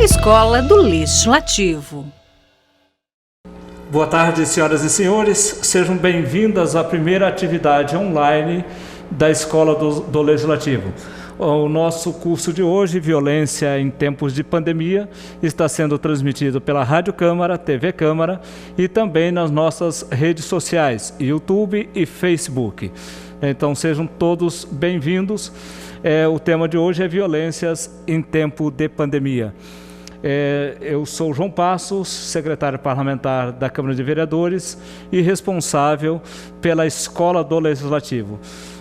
Escola do Legislativo. Boa tarde, senhoras e senhores. Sejam bem-vindas à primeira atividade online da Escola do Legislativo. O nosso curso de hoje, Violência em Tempos de Pandemia, está sendo transmitido pela Rádio Câmara, TV Câmara e também nas nossas redes sociais, YouTube e Facebook. Então sejam todos bem-vindos. O tema de hoje é Violências em Tempo de Pandemia. Eu sou João Passos, secretário parlamentar da Câmara de Vereadores e responsável pela Escola do Legislativo.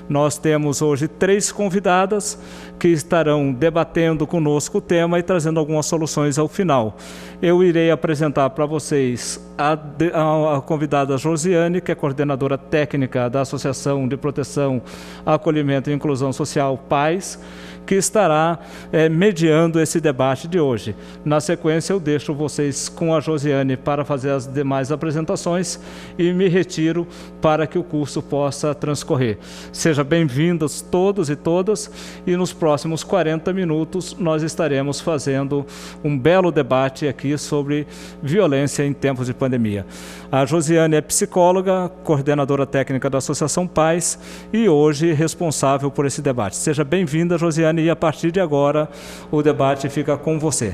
Nós temos hoje 3 convidadas que estarão debatendo conosco o tema e trazendo algumas soluções ao final. Eu irei apresentar para vocês a convidada Josiane, que é coordenadora técnica da Associação de Proteção, Acolhimento e Inclusão Social PAIS, que estará mediando esse debate de hoje. Na sequência, eu deixo vocês com a Josiane para fazer as demais apresentações e me retiro para que o curso possa transcorrer. Sejam bem-vindos todos e todas, e nos próximos 40 minutos nós estaremos fazendo um belo debate aqui sobre violência em tempos de pandemia. A Josiane é psicóloga, coordenadora técnica da Associação PAIS e hoje responsável por esse debate. Seja bem-vinda, Josiane, e a partir de agora o debate fica com você.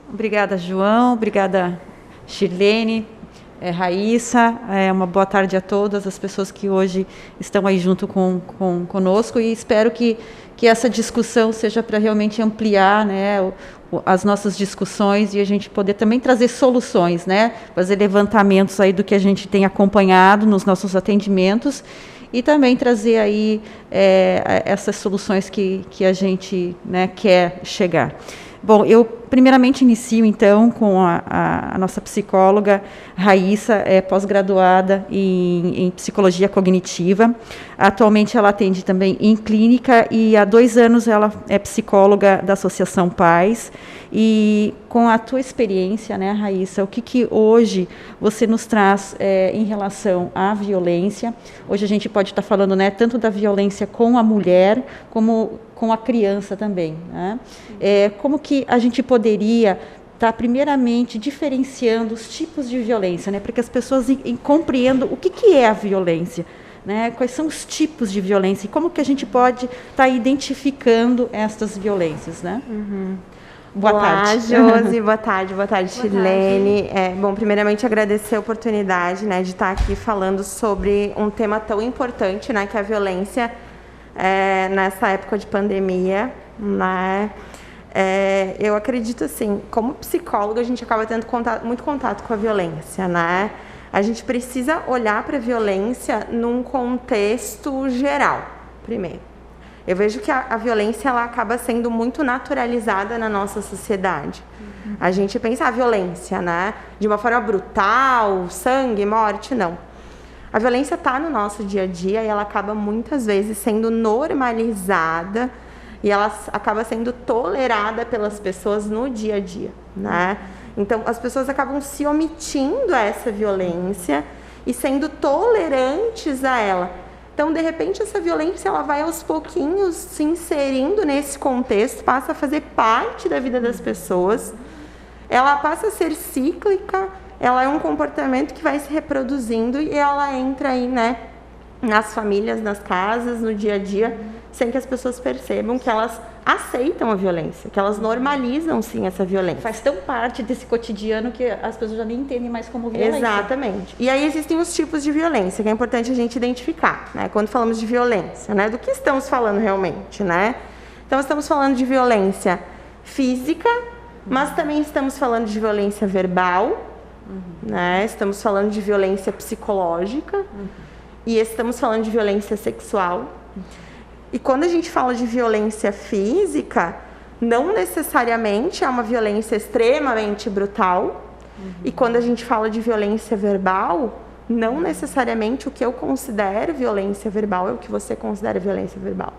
Obrigada, João. Obrigada, Shirlene, Raíssa. Uma boa tarde a todas as pessoas que hoje estão aí junto conosco, e espero que essa discussão seja para realmente ampliar, né, as nossas discussões e a gente poder também trazer soluções, né, fazer levantamentos aí do que a gente tem acompanhado nos nossos atendimentos e também trazer aí essas soluções que a gente, né, quer chegar. Bom, eu primeiramente inicio então com a nossa psicóloga Raíssa, pós-graduada em psicologia cognitiva. Atualmente ela atende também em clínica e há 2 anos ela é psicóloga da Associação PAIS. E com a tua experiência, né, Raíssa, o que hoje você nos traz em relação à violência? Hoje a gente pode estar falando, né, tanto da violência com a mulher como com a criança também, né? Como que a gente poderia estar primeiramente diferenciando os tipos de violência, né, para que as pessoas compreendam o que é a violência, né? Quais são os tipos de violência e como que a gente pode estar identificando estas violências, né? Uhum. Boa tarde, Josi. Boa tarde, Shirlene. Bom, primeiramente agradecer a oportunidade, né, de estar aqui falando sobre um tema tão importante, né, que é a violência nessa época de pandemia, né? Eu acredito assim, como psicóloga, a gente acaba tendo muito contato com a violência, né? A gente precisa olhar para a violência num contexto geral, primeiro. Eu vejo que a violência ela acaba sendo muito naturalizada na nossa sociedade. Uhum. A gente pensa a violência, né, de uma forma brutal, sangue, morte, não. A violência está no nosso dia a dia e ela acaba muitas vezes sendo normalizada e ela acaba sendo tolerada pelas pessoas no dia a dia, né? Então, as pessoas acabam se omitindo a essa violência e sendo tolerantes a ela. Então, de repente, essa violência ela vai aos pouquinhos se inserindo nesse contexto, passa a fazer parte da vida das pessoas, ela passa a ser cíclica, ela é um comportamento que vai se reproduzindo e ela entra aí, né, nas famílias, nas casas, no dia a dia, sem que as pessoas percebam que elas aceitam a violência, que elas normalizam, sim, essa violência. Faz tão parte desse cotidiano que as pessoas já nem entendem mais como violência. Exatamente. E aí existem os tipos de violência, que é importante a gente identificar, né? Quando falamos de violência, né? Do que estamos falando realmente, né? Então, estamos falando de violência física, mas também estamos falando de violência verbal, né? Estamos falando de violência psicológica e estamos falando de violência sexual. E quando a gente fala de violência física, não necessariamente é uma violência extremamente brutal. E quando a gente fala de violência verbal, não necessariamente o que eu considero violência verbal é o que você considera violência verbal.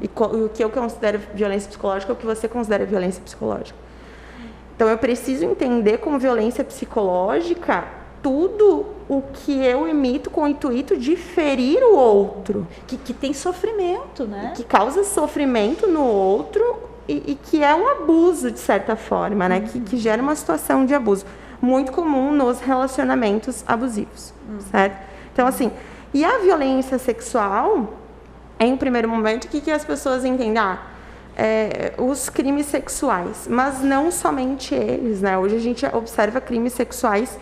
E o que eu considero violência psicológica é o que você considera violência psicológica. Então, eu preciso entender como violência psicológica tudo o que eu emito com o intuito de ferir o outro. Que tem sofrimento, né? Que causa sofrimento no outro e que é um abuso, de certa forma, né? Que gera uma situação de abuso. Muito comum nos relacionamentos abusivos, certo? Então, assim, e a violência sexual, em primeiro momento, o que as pessoas entendem? Os crimes sexuais, mas não somente eles, né? Hoje a gente observa crimes sexuais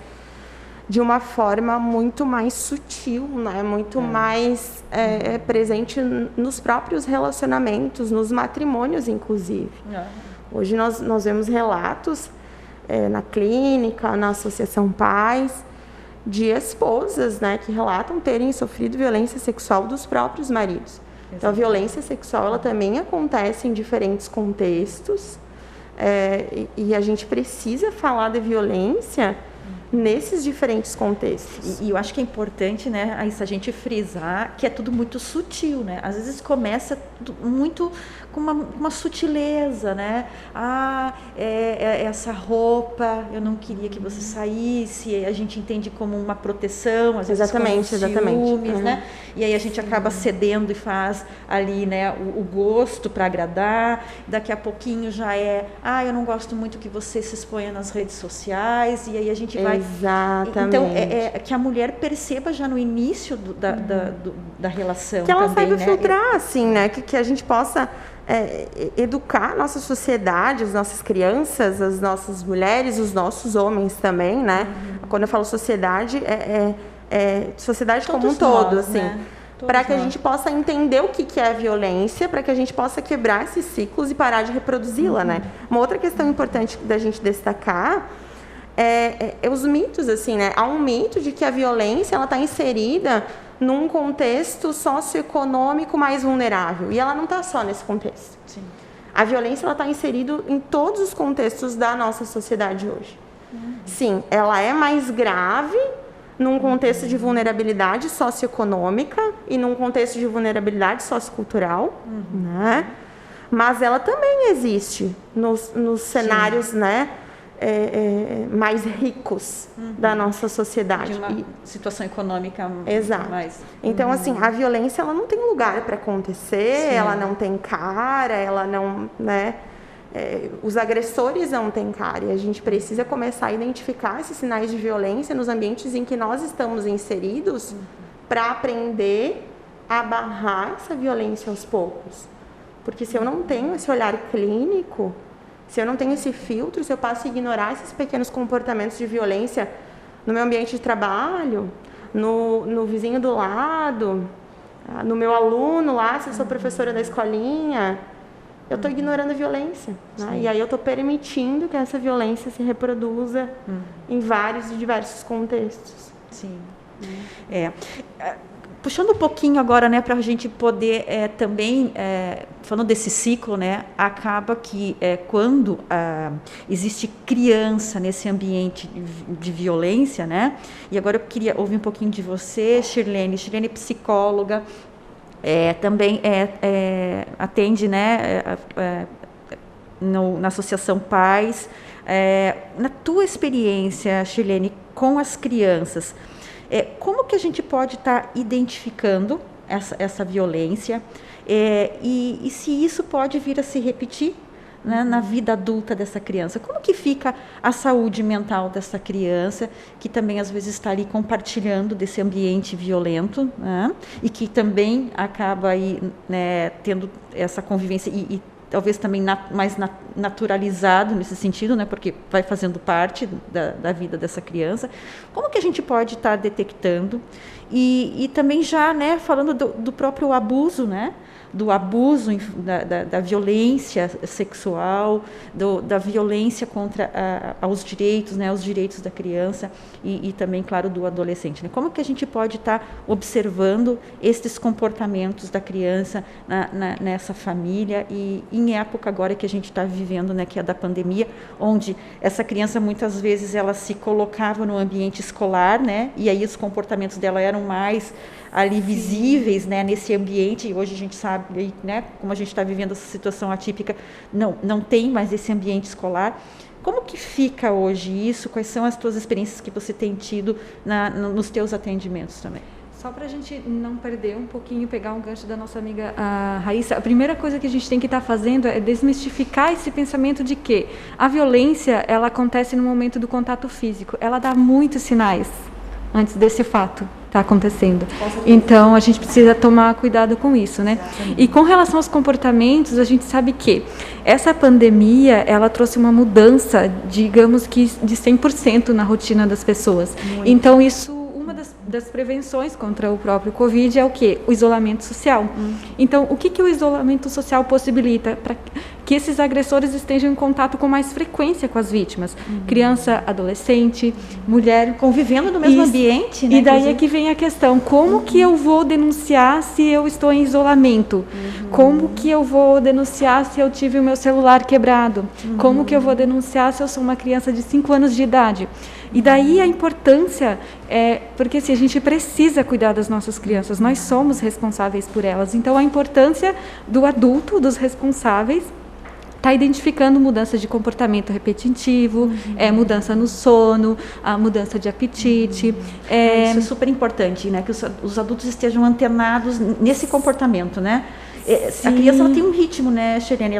de uma forma muito mais sutil, né? Muito mais presente nos próprios relacionamentos, nos matrimônios, inclusive. Hoje nós vemos relatos na clínica, na Associação Pais, de esposas, né, que relatam terem sofrido violência sexual dos próprios maridos. Então, a violência sexual ela também acontece em diferentes contextos, e a gente precisa falar da violência nesses diferentes contextos. E eu acho que é importante, né, a gente frisar que é tudo muito sutil, né? Às vezes começa muito com uma sutileza, né? Essa roupa, eu não queria que você saísse, a gente entende como uma proteção, às vezes como ciúmes, né? E aí a gente acaba cedendo e faz ali, né, o gosto para agradar, daqui a pouquinho já eu não gosto muito que você se exponha nas redes sociais, e aí a gente vai... Exatamente. Então, que a mulher perceba já no início da relação. Que ela também, saiba né? filtrar, assim, né? Que a gente possa educar a nossa sociedade, as nossas crianças, as nossas mulheres, os nossos homens também, né? Quando eu falo sociedade, sociedade como um todo, assim. Né? Para que a gente possa entender o que é a violência, para que a gente possa quebrar esses ciclos e parar de reproduzi-la, né? Uma outra questão importante da gente destacar os mitos, assim, né? Há um mito de que a violência ela está inserida num contexto socioeconômico mais vulnerável, e ela não está só nesse contexto. Sim. A violência ela está inserida em todos os contextos da nossa sociedade hoje. Sim, ela é mais grave num contexto de vulnerabilidade socioeconômica e num contexto de vulnerabilidade sociocultural, né? Mas ela também existe nos cenários, né? Mais ricos da nossa sociedade. De uma situação econômica Exato. mais... Então, assim, a violência ela não tem lugar para acontecer, Sim. ela não tem cara, ela não... né? Os agressores não têm cara, e a gente precisa começar a identificar esses sinais de violência nos ambientes em que nós estamos inseridos para aprender a barrar essa violência aos poucos. Porque se eu não tenho esse olhar clínico, se eu não tenho esse filtro, se eu passo a ignorar esses pequenos comportamentos de violência no meu ambiente de trabalho, no vizinho do lado, no meu aluno lá, se eu sou professora da escolinha, eu estou ignorando a violência. Né? E aí eu estou permitindo que essa violência se reproduza em vários e diversos contextos. Sim. Puxando um pouquinho agora, né, para a gente poder também, falando desse ciclo, né, acaba que quando existe criança nesse ambiente de violência, né, e agora eu queria ouvir um pouquinho de você, Shirlene. Shirlene é psicóloga, também atende, né, na Associação Pais. Na tua experiência, Shirlene, com as crianças, como que a gente pode estar identificando essa violência e se isso pode vir a se repetir, né, na vida adulta dessa criança? Como que fica a saúde mental dessa criança, que também às vezes está ali compartilhando desse ambiente violento, né, e que também acaba aí, né, tendo essa convivência e talvez também mais naturalizado nesse sentido, né, porque vai fazendo parte da vida dessa criança. Como que a gente pode estar detectando? E também já, né, falando do próprio abuso, né, do abuso da violência sexual, da violência contra aos direitos, né, os direitos da criança e também, claro, do adolescente. Né? Como que a gente pode estar observando esses comportamentos da criança nessa família e em época agora que a gente está vivendo, né, que é da pandemia, onde essa criança muitas vezes ela se colocava no ambiente escolar, né, e aí os comportamentos dela eram mais ali visíveis, né, nesse ambiente, e hoje a gente sabe, né, como a gente está vivendo essa situação atípica, não tem mais esse ambiente escolar. Como que fica hoje isso? Quais são as tuas experiências que você tem tido nos teus atendimentos também? Só para a gente não perder um pouquinho, pegar um gancho da nossa amiga a Raíssa, a primeira coisa que a gente tem que estar fazendo é desmistificar esse pensamento de que a violência, ela acontece no momento do contato físico. Ela dá muitos sinais antes desse fato estar acontecendo. Então, a gente precisa tomar cuidado com isso, né? E com relação aos comportamentos, a gente sabe que essa pandemia, ela trouxe uma mudança, digamos que de 100% na rotina das pessoas. Muito. Então, isso... das prevenções contra o próprio Covid é o quê? O isolamento social. Então, o que o isolamento social possibilita? Para que esses agressores estejam em contato com mais frequência com as vítimas. Criança, adolescente, mulher. Convivendo no mesmo ambiente, né? E daí é que vem a questão, como que eu vou denunciar se eu estou em isolamento? Como que eu vou denunciar se eu tive o meu celular quebrado? Como que eu vou denunciar se eu sou uma criança de 5 anos de idade? E daí a importância, porque assim, a gente precisa cuidar das nossas crianças, nós somos responsáveis por elas. Então, a importância do adulto, dos responsáveis, está identificando mudança de comportamento repetitivo, mudança no sono, a mudança de apetite. Isso é super importante, né? Que os adultos estejam antenados nesse comportamento, né? A criança, ela tem um ritmo, né, Shirlene?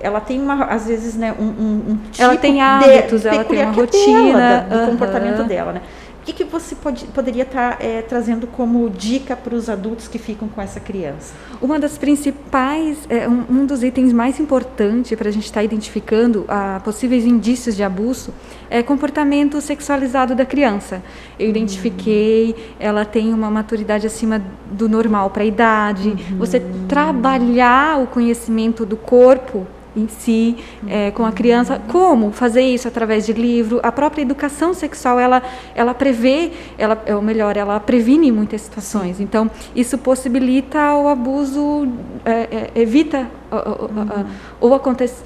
Ela tem às vezes, né, um tipo ela tem hábitos, ela tem uma rotina do comportamento dela, né? O que você poderia estar trazendo como dica para os adultos que ficam com essa criança? Uma das principais, um dos itens mais importantes para a gente estar identificando possíveis indícios de abuso é comportamento sexualizado da criança. Eu identifiquei, ela tem uma maturidade acima do normal para a idade. Você trabalhar o conhecimento do corpo em si, com a criança, como fazer isso através de livro. A própria educação sexual, ela prevê, ou melhor, ela previne muitas situações. Então, isso possibilita o abuso, evita o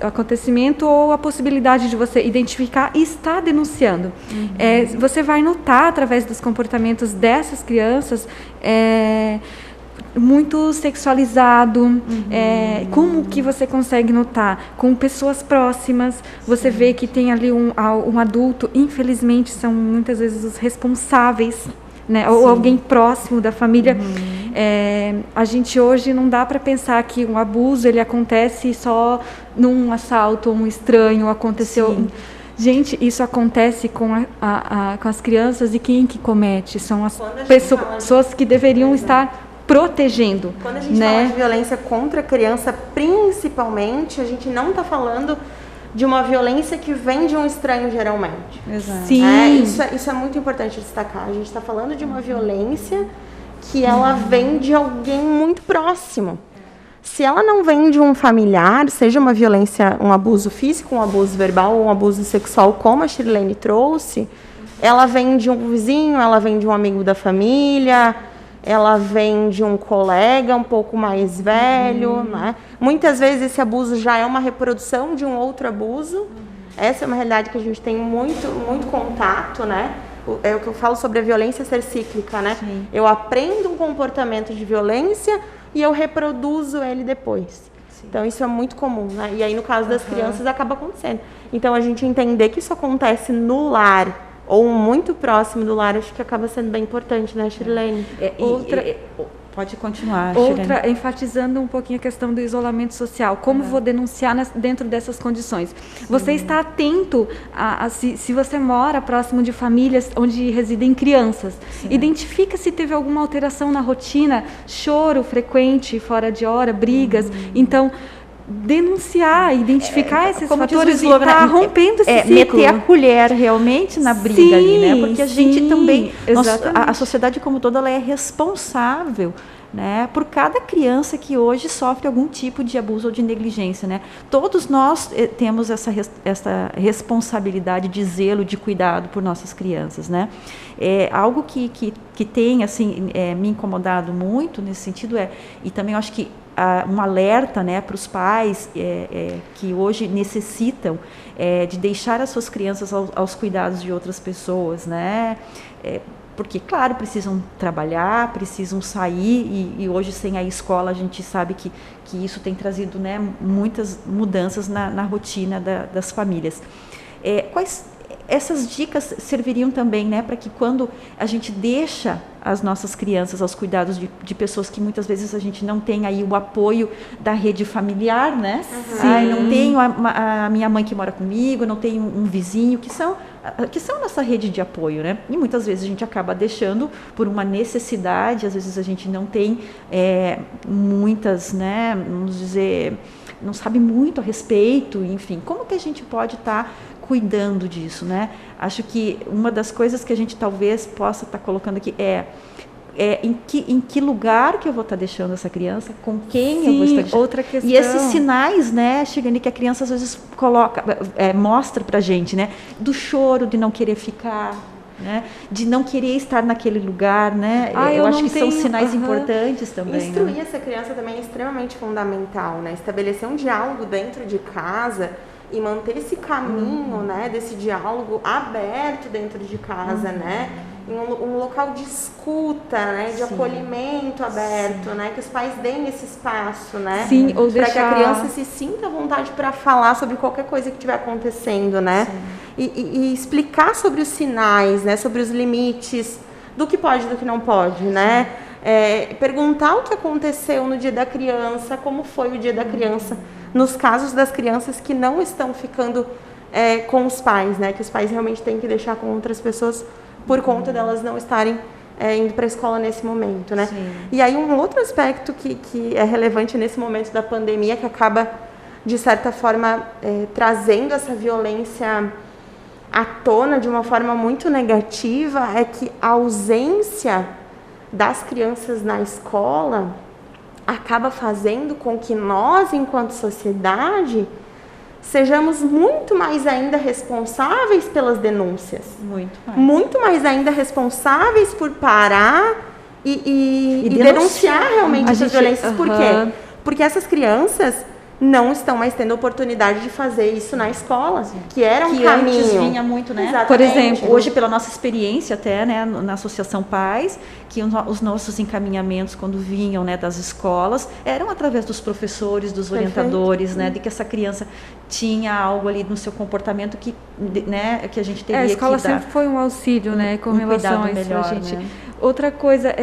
acontecimento ou a possibilidade de você identificar e estar denunciando. Você vai notar, através dos comportamentos dessas crianças, muito sexualizado. Como que você consegue notar? Com pessoas próximas, você vê que tem ali um adulto, infelizmente são muitas vezes os responsáveis, né? Ou alguém próximo da família. A gente hoje não dá para pensar que um abuso ele acontece só num assalto, um estranho aconteceu. Sim. Gente, isso acontece com as crianças, e quem que comete? São as pessoas que deveriam estar protegendo. Quando a gente fala de violência contra a criança, principalmente, a gente não está falando de uma violência que vem de um estranho, geralmente. Exato. Sim. Isso é muito importante destacar. A gente está falando de uma violência que ela vem de alguém muito próximo. Se ela não vem de um familiar, seja uma violência, um abuso físico, um abuso verbal ou um abuso sexual, como a Shirlene trouxe, ela vem de um vizinho, ela vem de um amigo da família, ela vem de um colega um pouco mais velho, né? Muitas vezes esse abuso já é uma reprodução de um outro abuso. Essa é uma realidade que a gente tem muito contato, né? É o que eu falo sobre a violência ser cíclica, né? Sim. Eu aprendo um comportamento de violência e eu reproduzo ele depois. Sim. Então isso é muito comum, né? E aí no caso das crianças acaba acontecendo. Então a gente entender que isso acontece no lar ou muito próximo do lar, acho que acaba sendo bem importante, né, Shirlene? Pode continuar, Shirlene. Enfatizando um pouquinho a questão do isolamento social. Como vou denunciar dentro dessas condições? Sim. Você está atento se você mora próximo de famílias onde residem crianças. Sim. Identifica se teve alguma alteração na rotina, choro frequente, fora de hora, brigas. Então, denunciar, identificar esses fatores e estar rompendo esse ciclo. Meter a colher realmente na briga ali, né? Porque a gente também, a sociedade como toda, ela é responsável, né, por cada criança que hoje sofre algum tipo de abuso ou de negligência, né? Todos nós temos essa responsabilidade de zelo, de cuidado por nossas crianças, né? Algo que tem, assim, me incomodado muito nesse sentido e também eu acho que um alerta, né, para os pais que hoje necessitam de deixar as suas crianças aos cuidados de outras pessoas, né? Porque, claro, precisam trabalhar, precisam sair, e hoje, sem a escola, a gente sabe que isso tem trazido, né, muitas mudanças na rotina das famílias. Quais essas dicas serviriam também, né, para que quando a gente deixa as nossas crianças aos cuidados de pessoas que muitas vezes a gente não tem aí o apoio da rede familiar, né? Não tenho a minha mãe que mora comigo, não tenho um vizinho, que são nossa rede de apoio, né? E muitas vezes a gente acaba deixando por uma necessidade, às vezes a gente não tem muitas, né, vamos dizer, não sabe muito a respeito, enfim, como que a gente pode estar cuidando disso, né? Acho que uma das coisas que a gente talvez possa estar colocando aqui em que lugar que eu vou estar deixando essa criança, com quem eu vou estar deixando. Outra questão. E esses sinais, né, Shirlene, que a criança às vezes mostra pra gente, né, do choro, de não querer ficar, né, de não querer estar naquele lugar, né? Eu acho que são sinais importantes também. Instruir essa criança também é extremamente fundamental, né? Estabelecer um diálogo dentro de casa e manter esse caminho, né, desse diálogo aberto dentro de casa, né? Em um local de escuta, né, de acolhimento aberto, né, que os pais deem esse espaço, né, para que a criança se sinta à vontade para falar sobre qualquer coisa que estiver acontecendo, né, e explicar sobre os sinais, né, sobre os limites do que pode e do que não pode, né, perguntar o que aconteceu no dia da criança, como foi o dia da criança, nos casos das crianças que não estão ficando com os pais, né, que os pais realmente têm que deixar com outras pessoas por conta delas não estarem indo para a escola nesse momento, né? Sim. E aí um outro aspecto que é relevante nesse momento da pandemia, que acaba, de certa forma, trazendo essa violência à tona de uma forma muito negativa, é que a ausência das crianças na escola acaba fazendo com que nós, enquanto sociedade, sejamos muito mais ainda responsáveis pelas denúncias. Muito mais ainda responsáveis por parar e denunciar realmente essas violências. Por quê? Porque essas crianças não estão mais tendo a oportunidade de fazer isso na escola, que era um caminho. Que antes vinha muito, né? Exatamente. Por exemplo, hoje, pela nossa experiência até, né, na Associação Pais, que os nossos encaminhamentos, quando vinham, né, das escolas, eram através dos professores, dos orientadores, né, de que essa criança tinha algo ali no seu comportamento que, né, que a gente teria que dar. A escola sempre foi um auxílio, né, com relação a isso, melhor, gente. Né? Outra coisa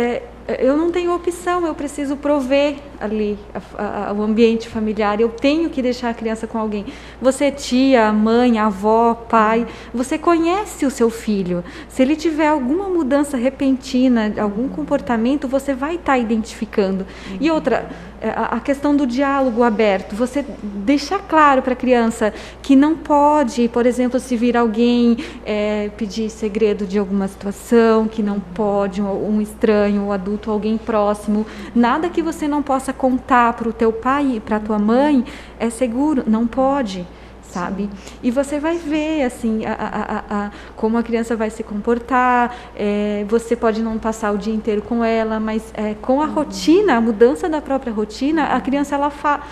eu não tenho opção, eu preciso prover ali o ambiente familiar, eu tenho que deixar a criança com alguém. Você é tia, mãe, avó, pai, você conhece o seu filho. Se ele tiver alguma mudança repentina, algum comportamento, você vai estar identificando. E outra, a questão do diálogo aberto, você deixar claro para a criança que não pode, por exemplo, se vir alguém pedir segredo de alguma situação, que não pode, um estranho, um adulto, alguém próximo, nada que você não possa contar para o teu pai e para a tua mãe é seguro, não pode. Sabe? E você vai ver assim como a criança vai se comportar. Você pode não passar o dia inteiro com ela, mas com a rotina, a mudança da própria rotina, a criança ela fala.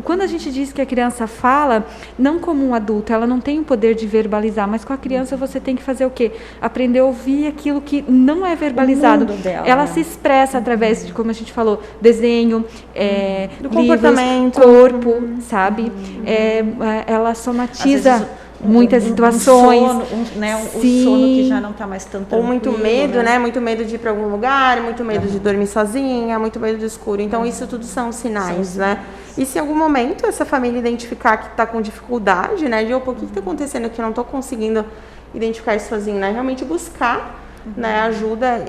Quando a gente diz que a criança fala, não como um adulto, ela não tem o poder de verbalizar, mas com a criança você tem que fazer o quê? Aprender a ouvir aquilo que não é verbalizado. Dela, ela se expressa através de, como a gente falou, desenho, do livros, comportamento, corpo, sabe? Ela somatiza muitas situações. O sono que já não está mais tão tranquilo. Ou muito medo, né? Muito medo de ir para algum lugar, muito medo de dormir sozinha, muito medo do escuro. Então, isso tudo são sinais, né? E se em algum momento essa família identificar que está com dificuldade, né? De, o que está acontecendo aqui? Eu não estou conseguindo identificar isso sozinho, né? Realmente buscar né, ajuda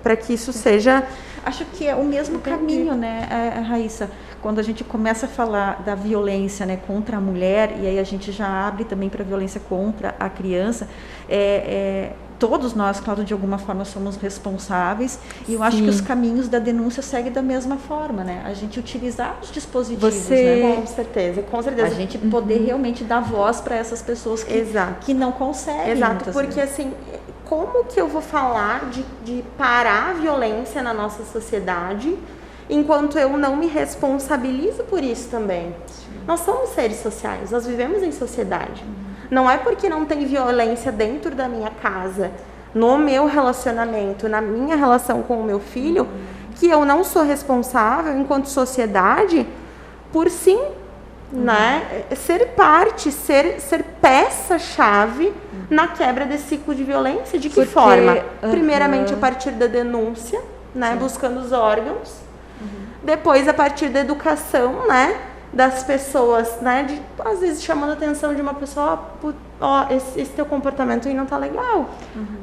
para que isso seja... Acho que é o mesmo caminho, né, Raíssa? Quando a gente começa a falar da violência, né, contra a mulher, e aí a gente já abre também para a violência contra a criança, todos nós, claro, de alguma forma somos responsáveis, e eu acho que os caminhos da denúncia seguem da mesma forma, né? A gente utilizar os dispositivos, né? Com certeza, com certeza. A gente poder realmente dar voz para essas pessoas que não conseguem. Exato, porque assim, como que eu vou falar de parar a violência na nossa sociedade enquanto eu não me responsabilizo por isso também? Nós somos seres sociais, nós vivemos em sociedade. Não é porque não tem violência dentro da minha casa, no meu relacionamento, na minha relação com o meu filho, que eu não sou responsável, enquanto sociedade, por sim né? Ser parte, ser peça-chave na quebra desse ciclo de violência. De que forma? Primeiramente, a partir da denúncia, né? Buscando os órgãos. Depois, a partir da educação, né? Das pessoas, né? Às vezes, chamando a atenção de uma pessoa, esse teu comportamento aí não tá legal,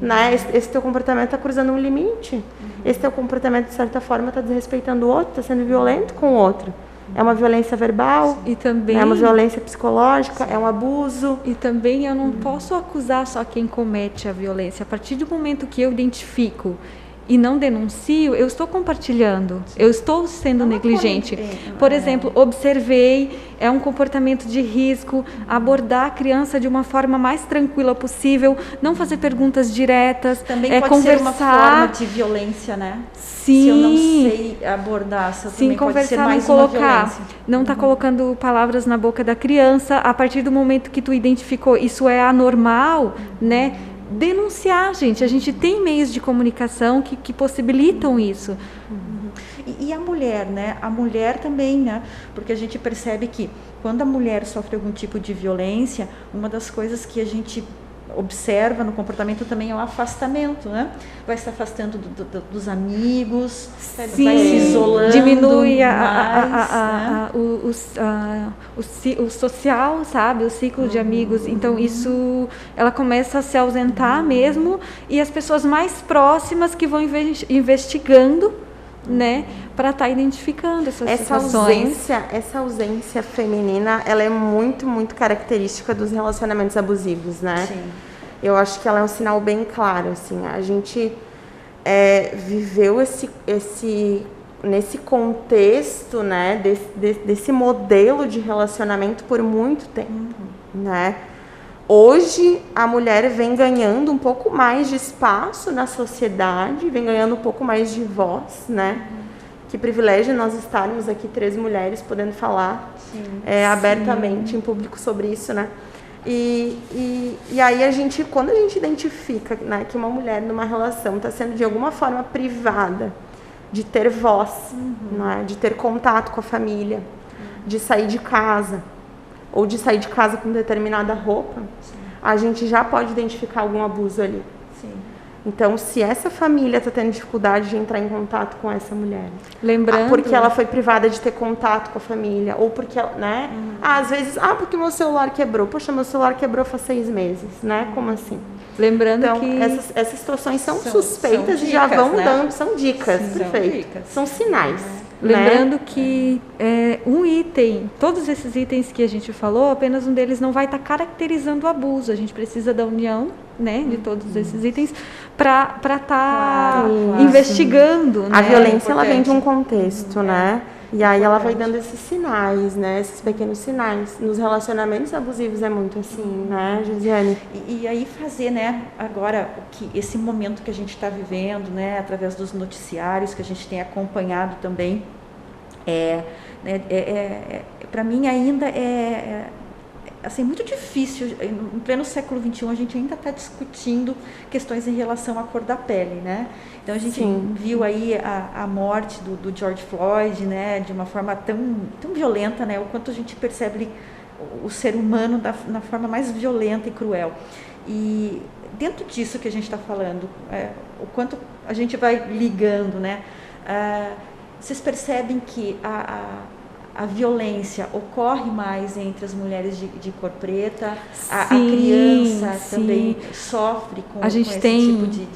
né? Esse teu comportamento tá cruzando um limite. Esse teu comportamento, de certa forma, tá desrespeitando o outro, tá sendo violento com o outro. É uma violência verbal, e também, é uma violência psicológica, é um abuso. E também eu não posso acusar só quem comete a violência. A partir do momento que eu identifico e não denuncio, eu estou compartilhando, eu estou sendo negligente. Por exemplo, observei, é um comportamento de risco, abordar a criança de uma forma mais tranquila possível, não fazer perguntas diretas, também pode conversar. ser uma forma de violência, né? Sim. Se eu não sei abordar, se eu Sim, também conversar, pode ser mais não uma colocar, violência. não tá colocando palavras na boca da criança. A partir do momento que tu identificou isso é anormal, né? Denunciar, gente. A gente tem meios de comunicação que possibilitam isso. E a mulher, né? A mulher também, né? Porque a gente percebe que quando a mulher sofre algum tipo de violência, uma das coisas que a gente observa no comportamento também é o afastamento, né? Vai se afastando dos amigos, vai se isolando, diminui o social, sabe? O ciclo de amigos. Então, isso, ela começa a se ausentar mesmo, e as pessoas mais próximas que vão investigando, né? Para estar identificando essas situações. Essa ausência feminina, ela é muito, muito característica dos relacionamentos abusivos, né? Sim. Eu acho que ela é um sinal bem claro, assim. A gente viveu nesse contexto, né? Desse modelo de relacionamento por muito tempo, né? Hoje, a mulher vem ganhando um pouco mais de espaço na sociedade, vem ganhando um pouco mais de voz, né? Que privilégio nós estarmos aqui, 3 mulheres, podendo falar abertamente em público sobre isso, né? E aí, quando a gente identifica, né, que uma mulher numa relação está sendo de alguma forma privada de ter voz, né, de ter contato com a família, de sair de casa, ou de sair de casa com determinada roupa, a gente já pode identificar algum abuso ali. Sim. Então, se essa família está tendo dificuldade de entrar em contato com essa mulher, lembrando, porque ela foi privada de ter contato com a família, ou porque, né? Às vezes, porque meu celular quebrou. Poxa, meu celular quebrou faz 6 meses, né? Como assim? Lembrando então, que essas situações são suspeitas e já vão dando, são dicas, perfeito. São sinais. Lembrando que um item, todos esses itens que a gente falou, apenas um deles não vai estar caracterizando o abuso. A gente precisa da união, né, de todos esses itens para estar investigando. A né? violência, ela vem de um contexto, né? E aí ela vai dando esses sinais, né? Esses pequenos sinais. Nos relacionamentos abusivos é muito assim, né, Josiane? E aí fazer, né, agora, esse momento que a gente está vivendo, né, através dos noticiários que a gente tem acompanhado também, para mim ainda assim, muito difícil. Em pleno século XXI, a gente ainda está discutindo questões em relação à cor da pele, né? Então, a gente viu aí a morte do George Floyd, né, de uma forma tão violenta, né? O quanto a gente percebe o ser humano na forma mais violenta e cruel. E dentro disso que a gente está falando, o quanto a gente vai ligando, né? Vocês percebem que a violência ocorre mais entre as mulheres de cor preta, a criança também sofre com esse tipo de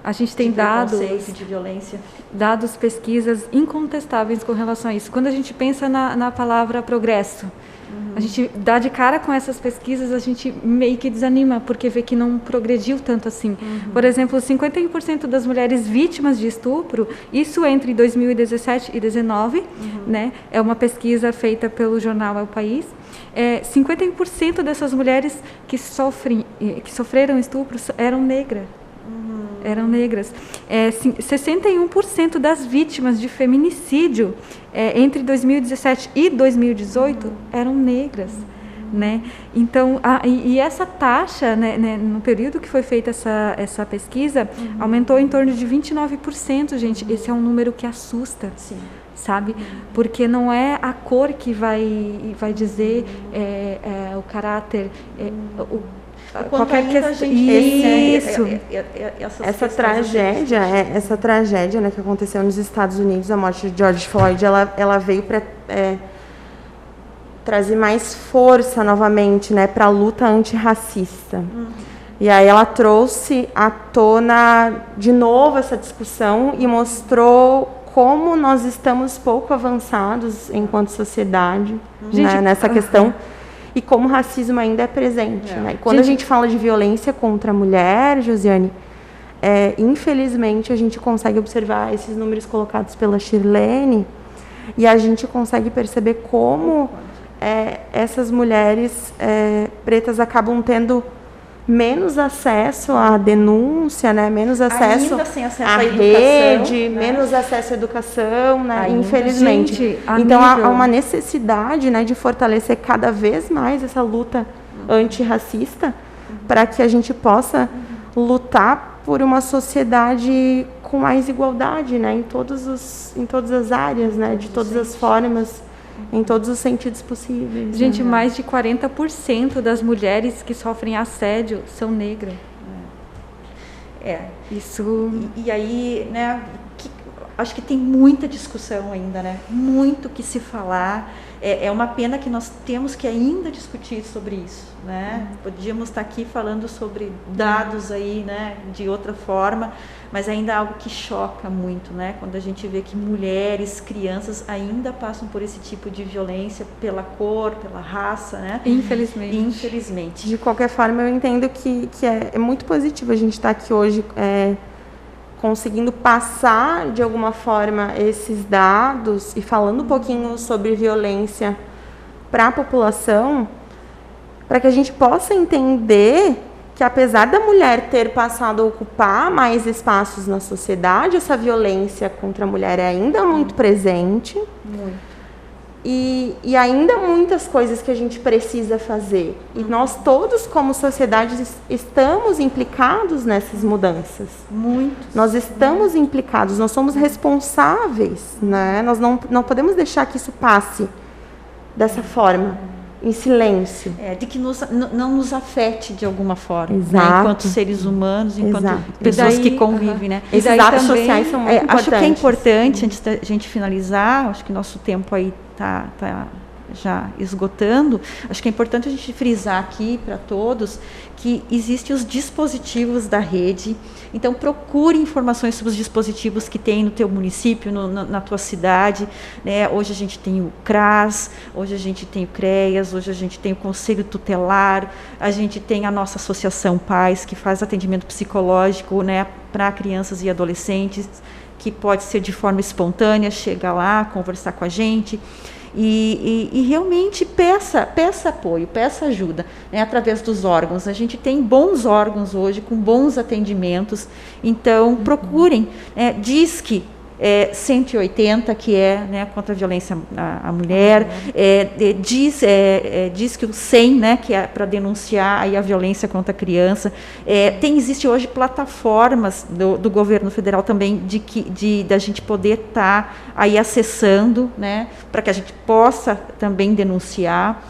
a gente tem dados de violência. Dados, pesquisas incontestáveis com relação a isso. Quando a gente pensa na palavra progresso, a gente dá de cara com essas pesquisas, a gente meio que desanima, porque vê que não progrediu tanto assim. Por exemplo, 51% das mulheres vítimas de estupro, isso entre 2017 e 2019, né? É uma pesquisa feita pelo jornal É o País. 51% dessas mulheres que sofreram estupro eram negras. Eram negras. 61% das vítimas de feminicídio entre 2017 e 2018 eram negras, né? Então, e essa taxa, né, no período que foi feita essa pesquisa, aumentou em torno de 29%, gente. Esse é um número que assusta. Sim. sabe? Porque não é a cor que vai dizer o caráter, qualquer questão. Isso. Essa tragédia, né, que aconteceu nos Estados Unidos, a morte de George Floyd, ela veio para trazer mais força novamente, né, para a luta antirracista. E aí ela trouxe à tona de novo essa discussão e mostrou como nós estamos pouco avançados enquanto sociedade, né, nessa questão, e como o racismo ainda é presente. Né? E quando a gente fala de violência contra a mulher, Josiane, infelizmente a gente consegue observar esses números colocados pela Shirlene e a gente consegue perceber como essas mulheres pretas acabam tendo menos acesso à denúncia, né? Menos acesso à rede, menos acesso à educação, né? Infelizmente. Gente, então há uma necessidade, né, de fortalecer cada vez mais essa luta antirracista para que a gente possa lutar por uma sociedade com mais igualdade, né? Em todas as áreas, né? De todas as formas. Em todos os sentidos possíveis. Gente, mais de 40% das mulheres que sofrem assédio são negras. Isso. E aí, né, acho que tem muita discussão ainda, né? Muito que se falar. É uma pena que nós temos que ainda discutir sobre isso, né? Podíamos estar aqui falando sobre dados aí, né, de outra forma, mas ainda é algo que choca muito, né? Quando a gente vê que mulheres, crianças ainda passam por esse tipo de violência pela cor, pela raça, né? Infelizmente. De qualquer forma, eu entendo que é muito positivo a gente estar aqui hoje conseguindo passar, de alguma forma, esses dados e falando um pouquinho sobre violência para a população, para que a gente possa entender que, apesar da mulher ter passado a ocupar mais espaços na sociedade, essa violência contra a mulher é ainda muito presente. Muito. E ainda muitas coisas que a gente precisa fazer. E nós todos, como sociedade, estamos implicados nessas mudanças. Nós estamos implicados, nós somos responsáveis, né? Nós não podemos deixar que isso passe dessa forma, em silêncio. De que não nos afete de alguma forma, né? Enquanto seres humanos, enquanto pessoas que convivem. Né? Esses dados sociais são muito importantes. Acho que é importante, antes da gente finalizar, acho que nosso tempo aí está já esgotando, acho que é importante a gente frisar aqui para todos que existem os dispositivos da rede. Então, procure informações sobre os dispositivos que tem no teu município, na tua cidade. Né? Hoje a gente tem o CRAS, hoje a gente tem o CREAS, hoje a gente tem o Conselho Tutelar, a gente tem a nossa Associação Pais, que faz atendimento psicológico, né, para crianças e adolescentes, que pode ser de forma espontânea, chega lá, conversar com a gente. E realmente peça apoio, peça ajuda, né, através dos órgãos. A gente tem bons órgãos hoje, com bons atendimentos, então procurem. Disque 180, que é, né, contra a violência à mulher, diz que o 100, né, que é para denunciar aí a violência contra a criança. Existe hoje plataformas do governo federal também da gente poder estar aí acessando, né, para que a gente possa também denunciar.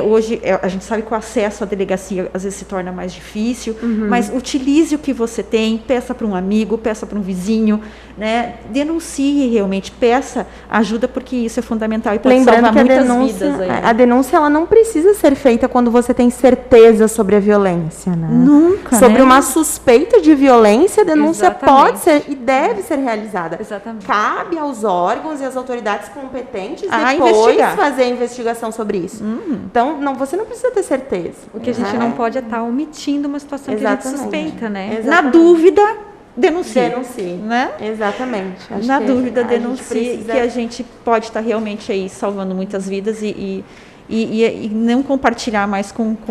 Hoje a gente sabe que o acesso à delegacia às vezes se torna mais difícil, mas utilize o que você tem, peça para um amigo, peça para um vizinho, né? Denuncie realmente, peça ajuda, porque isso é fundamental e pode salvar muitas vidas aí. A denúncia, ela não precisa ser feita quando você tem certeza sobre a violência, né? Nunca, sobre né? uma suspeita de violência, a denúncia pode ser e deve ser realizada. Exatamente. Cabe aos órgãos e às autoridades competentes depois fazer a investigação sobre isso. Então, você não precisa ter certeza. O que a gente não pode é estar omitindo uma situação que a gente suspeita, né? Na dúvida, denuncie. Né? Exatamente. Na dúvida, denuncie, que a gente pode estar realmente aí salvando muitas vidas e não compartilhar mais com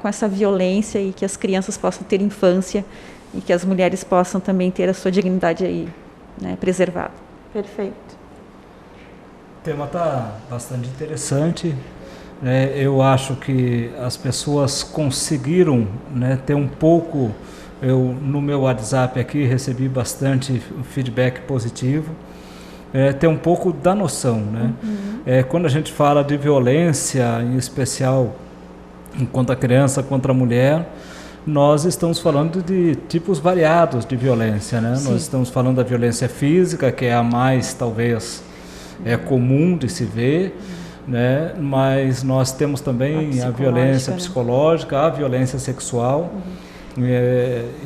essa violência, e que as crianças possam ter infância e que as mulheres possam também ter a sua dignidade aí, né, preservada. Perfeito. O tema está bastante interessante. Eu acho que as pessoas conseguiram, né, ter um pouco. Eu, no meu WhatsApp aqui, recebi bastante feedback positivo. ter um pouco da noção, né? Quando a gente fala de violência, em especial contra a criança, contra a mulher, nós estamos falando de tipos variados de violência, né? Nós estamos falando da violência física, que é a mais, talvez, comum de se ver, né? Mas nós temos também a violência psicológica, a violência sexual,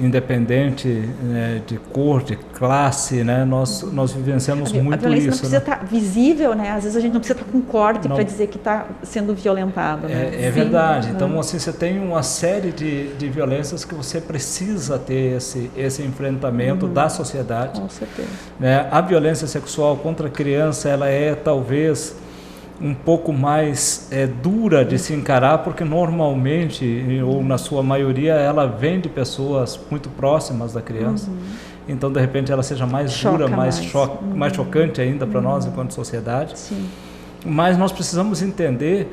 independente, né, de cor, de classe, né? Nós vivenciamos muito isso. A violência não precisa estar visível, né? Às vezes a gente não precisa estar com corte para dizer que está sendo violentado. Né? É verdade. Então, assim, você tem uma série de violências que você precisa ter esse enfrentamento da sociedade. Com certeza. Né? A violência sexual contra a criança, ela é talvez um pouco mais dura de se encarar, porque normalmente, ou na sua maioria, ela vem de pessoas muito próximas da criança. Então, de repente, ela seja mais dura, mais chocante ainda para nós enquanto sociedade. Sim. Mas nós precisamos entender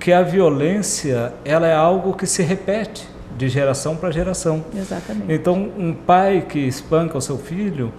que a violência, ela é algo que se repete de geração para geração. Exatamente. Então, um pai que espanca o seu filho,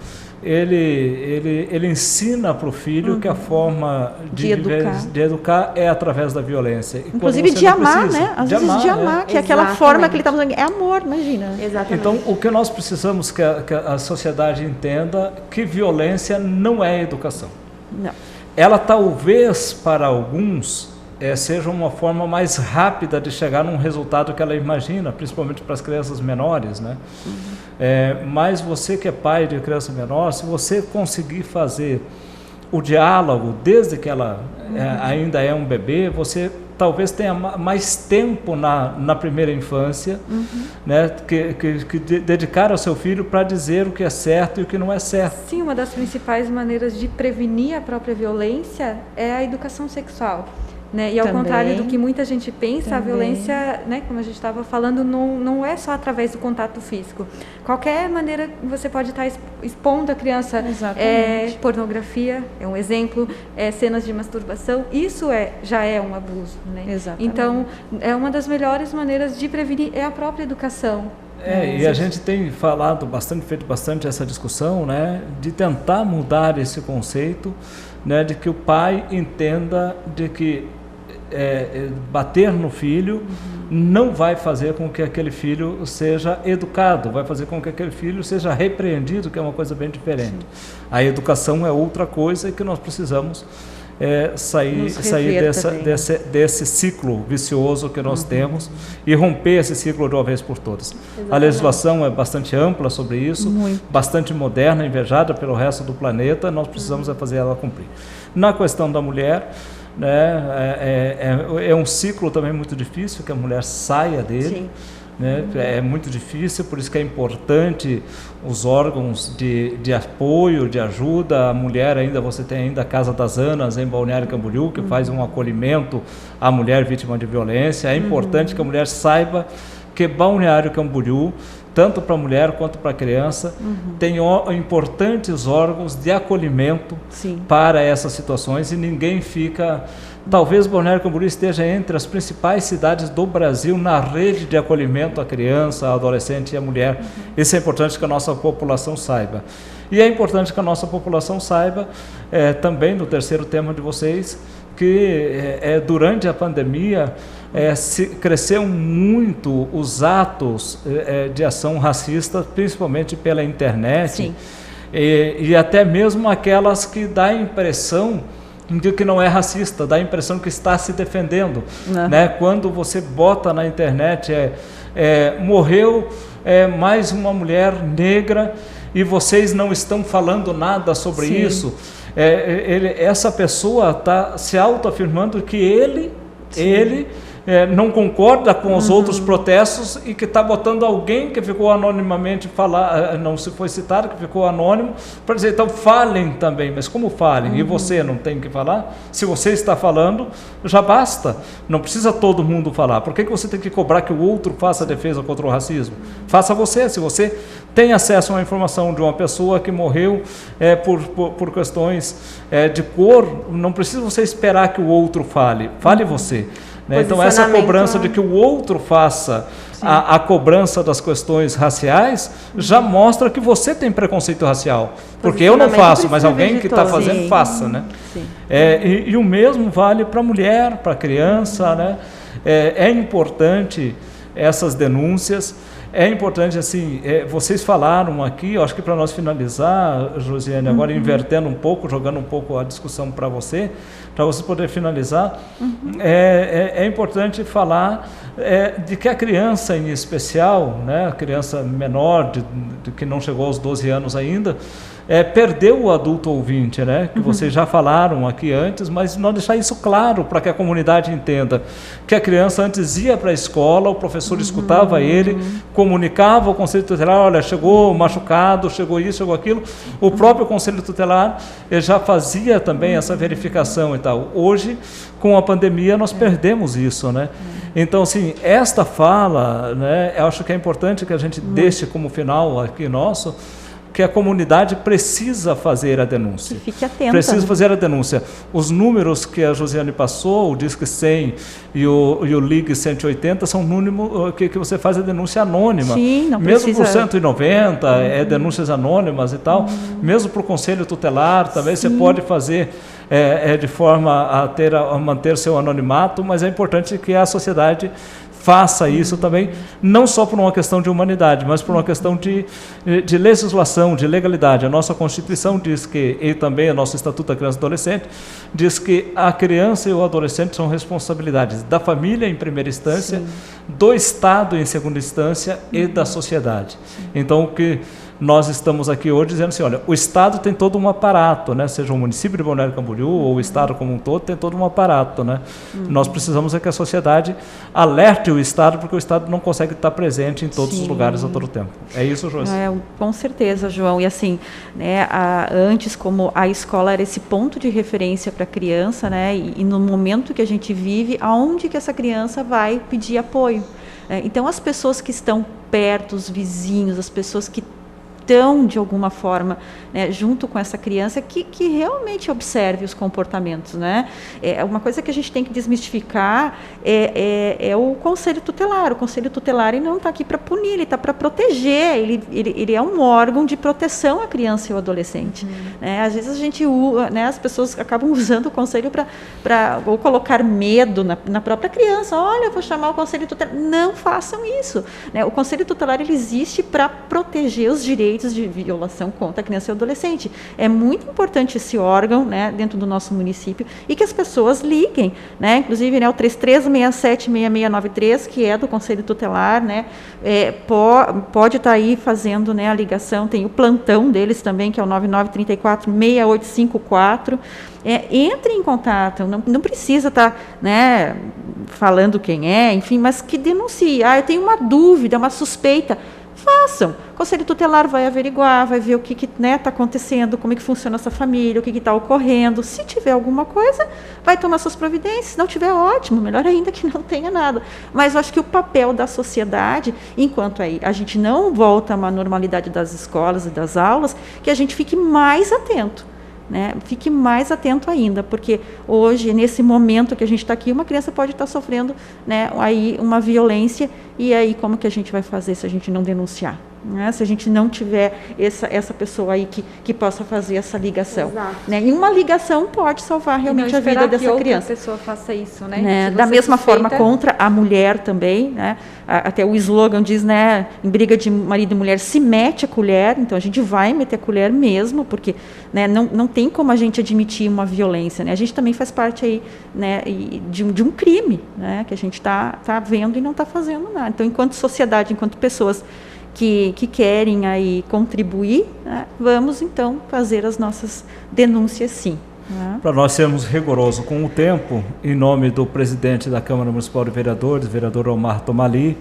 ele ensina para o filho que a forma de educar é através da violência. E inclusive de amar, né? Às vezes de amar, que é aquela forma que ele está usando. É amor, imagina. Exatamente. Então, o que nós precisamos que a sociedade entenda, que violência não é educação. Não. Ela talvez, para alguns, seja uma forma mais rápida de chegar num resultado que ela imagina, principalmente para as crianças menores, né? Mas você que é pai de criança menor, se você conseguir fazer o diálogo desde que ela ainda é um bebê, você talvez tenha mais tempo na primeira infância, né, que dedicar ao seu filho para dizer o que é certo e o que não é certo. Sim, uma das principais maneiras de prevenir a própria violência é a educação sexual. Né? E ao contrário do que muita gente pensa, a violência, né, como a gente estava falando, não é só através do contato físico. Qualquer maneira você pode estar expondo a criança, pornografia, é um exemplo, cenas de masturbação, isso já é um abuso. Né? Exatamente. Então, uma das melhores maneiras de prevenir é a própria educação. E a gente tem feito bastante essa discussão, né, de tentar mudar esse conceito, né, de que o pai entenda de que bater no filho não vai fazer com que aquele filho seja educado, vai fazer com que aquele filho seja repreendido, que é uma coisa bem diferente. Sim. A educação é outra coisa e que nós precisamos sair desse ciclo vicioso que nós temos e romper esse ciclo de uma vez por todas. Exatamente. A legislação é bastante ampla sobre isso, bastante moderna, invejada pelo resto do planeta, nós precisamos fazer ela cumprir. Na questão da mulher, né, é um ciclo também muito difícil que a mulher saia dele. Sim. Né? É muito difícil, por isso que é importante os órgãos de apoio, de ajuda. A mulher você tem ainda a Casa das Anas em Balneário Camboriú, que faz um acolhimento à mulher vítima de violência. É importante que a mulher saiba que Balneário Camboriú, tanto para a mulher quanto para a criança, tem importantes órgãos de acolhimento para essas situações e ninguém fica... Talvez Balneário Camboriú esteja entre as principais cidades do Brasil na rede de acolhimento à criança, à adolescente e à mulher. Isso é importante que a nossa população saiba. E é importante que a nossa população saiba, também no terceiro tema de vocês, que durante a pandemia cresceram muito os atos de ação racista, principalmente pela internet, e até mesmo aquelas que dá a impressão de que não é racista, dá a impressão que está se defendendo. Né? Quando você bota na internet, morreu mais uma mulher negra e vocês não estão falando nada sobre isso, essa pessoa está se autoafirmando que ele não concorda com os outros protestos e que está botando alguém que ficou anonimamente não se foi citado, que ficou anônimo, para dizer, então falem também, mas como falem? E você não tem que falar? Se você está falando, já basta, não precisa todo mundo falar. Por que você tem que cobrar que o outro faça a defesa contra o racismo? Faça você, se você tem acesso a uma informação de uma pessoa que morreu por questões de cor, não precisa você esperar que o outro fale você. né? Então essa cobrança de que o outro faça a cobrança das questões raciais já mostra que você tem preconceito racial, porque eu não faço, mas alguém que está fazendo faça, né? E o mesmo vale para a mulher, para a criança, né? É importante essas denúncias. É importante, assim, vocês falaram aqui, eu acho que para nós finalizar, Josiane, agora invertendo um pouco, jogando um pouco a discussão para você poder finalizar, é importante falar de que a criança em especial, né, a criança menor, de que não chegou aos 12 anos ainda, perdeu o adulto ouvinte, né? Que vocês já falaram aqui antes, mas não deixar isso claro para que a comunidade entenda que a criança antes ia para a escola, o professor escutava ele, comunicava ao conselho tutelar, olha, chegou machucado, chegou isso, chegou aquilo. O próprio conselho tutelar já fazia também essa verificação e tal. Hoje, com a pandemia, nós perdemos isso, né? Então, assim, esta fala, né, eu acho que é importante que a gente deixe como final aqui nosso, que a comunidade precisa fazer a denúncia. Fique atenta. Precisa fazer a denúncia. Os números que a Josiane passou, o Disque 100 e o Ligue 180, são números que você faz a denúncia anônima. Sim, não mesmo precisa... para o 190, denúncias anônimas e tal. Mesmo para o Conselho Tutelar, também você pode fazer de forma a manter seu anonimato, mas é importante que a sociedade faça isso também, não só por uma questão de humanidade, mas por uma questão de legislação, de legalidade. A nossa Constituição diz que, e também o nosso Estatuto da Criança e Adolescente, diz que a criança e o adolescente são responsabilidades da família em primeira instância, do Estado em segunda instância e da sociedade. Então, o que nós estamos aqui hoje dizendo assim, olha, o Estado tem todo um aparato, né? Seja o município de Balneário Camboriú ou o Estado como um todo, tem todo um aparato, né? Nós precisamos que a sociedade alerte o Estado, porque o Estado não consegue estar presente em todos os lugares a todo tempo. É isso, João? Com certeza, João. E assim, né, antes, como a escola era esse ponto de referência para a criança, né? E no momento que a gente vive, aonde que essa criança vai pedir apoio? Então, as pessoas que estão perto, os vizinhos, as pessoas que estão, de alguma forma, né, junto com essa criança, que realmente observe os comportamentos, né? Uma coisa que a gente tem que desmistificar é o Conselho Tutelar. O Conselho Tutelar ele não está aqui para punir, ele está para proteger, ele é um órgão de proteção à criança e ao adolescente. Né? Às vezes as pessoas acabam usando o Conselho para ou colocar medo na própria criança. Olha, eu vou chamar o Conselho Tutelar. Não façam isso. Né? O Conselho Tutelar ele existe para proteger os direitos de violação contra a criança e o adolescente. É muito importante esse órgão, né, dentro do nosso município, e que as pessoas liguem, né, inclusive, né, o 33676693, que é do Conselho Tutelar, né, pode estar aí fazendo, né, a ligação, tem o plantão deles também, que é o 9934-6854, entre em contato, não precisa estar, né, falando quem é, enfim, mas que denuncie. Eu tenho uma dúvida, uma suspeita, façam. O Conselho Tutelar vai averiguar, vai ver o que está acontecendo, como é que funciona essa família, o que está ocorrendo. Se tiver alguma coisa, vai tomar suas providências. Se não tiver, ótimo, melhor ainda que não tenha nada. Mas eu acho que o papel da sociedade, enquanto aí a gente não volta a uma normalidade das escolas e das aulas, que a gente fique mais atento. Né? Fique mais atento ainda, porque hoje, nesse momento que a gente está aqui, uma criança pode estar sofrendo, né, aí uma violência, e aí como que a gente vai fazer se a gente não denunciar? Né? Se a gente não tiver essa pessoa aí que possa fazer essa ligação. Né? E uma ligação pode salvar realmente a vida dessa criança. Que outra pessoa faça isso, né? Da mesma forma contra a mulher também, né? Até o slogan diz, né, em briga de marido e mulher, se mete a colher, então a gente vai meter a colher mesmo, porque, né, não tem como a gente admitir uma violência, né? A gente também faz parte aí, né, de um crime, né, que a gente está vendo e não está fazendo nada. Então, enquanto sociedade, enquanto pessoas que querem aí contribuir, né, vamos então fazer as nossas denúncias, sim. Né? Para nós sermos rigorosos com o tempo, em nome do presidente da Câmara Municipal de Vereadores, vereador Omar Tomali,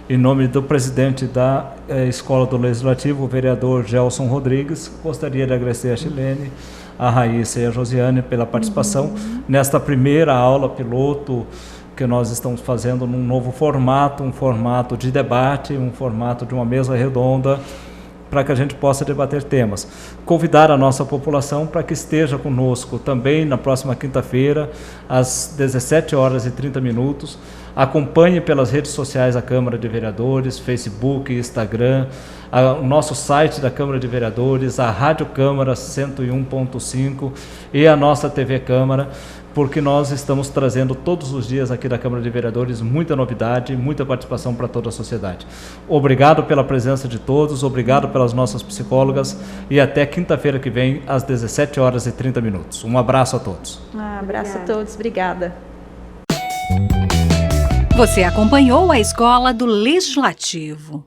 em nome do presidente da Escola do Legislativo, o vereador Gelson Rodrigues, gostaria de agradecer a Chilene, a Raíssa e a Josiane pela participação nesta primeira aula piloto que nós estamos fazendo num novo formato, um formato de debate, um formato de uma mesa redonda para que a gente possa debater temas. Convidar a nossa população para que esteja conosco também na próxima quinta-feira, às 17h30. Acompanhe pelas redes sociais da Câmara de Vereadores, Facebook, Instagram, o nosso site da Câmara de Vereadores, a Rádio Câmara 101.5 e a nossa TV Câmara, porque nós estamos trazendo todos os dias aqui da Câmara de Vereadores muita novidade, muita participação para toda a sociedade. Obrigado pela presença de todos, obrigado pelas nossas psicólogas e até quinta-feira que vem, às 17h30. Um abraço a todos. Um abraço a todos, obrigada. Você acompanhou a Escola do Legislativo.